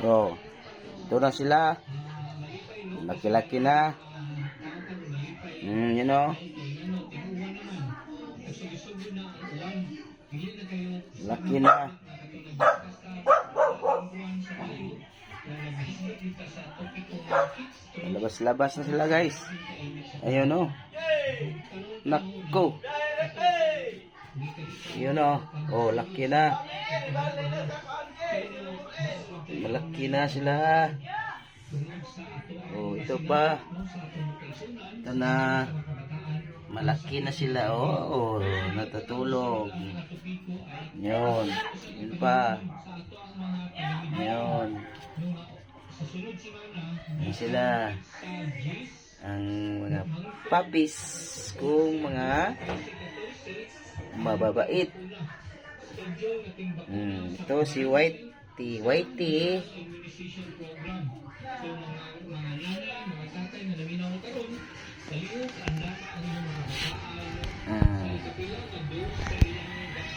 Oh, ito na sila. Laki-laki na. You know. Laki na. Labas-labas na sila, guys. Ayun, oh. Nako. Yun, oh. Oh, laki na. Malaki na sila. Oh, ito pa. Ito na. Malaki na sila. Oh, natutulog. Yun. Yun pa. Yun. Yun sila. Ang mga puppies kung mga mababait. Ito si Whitey.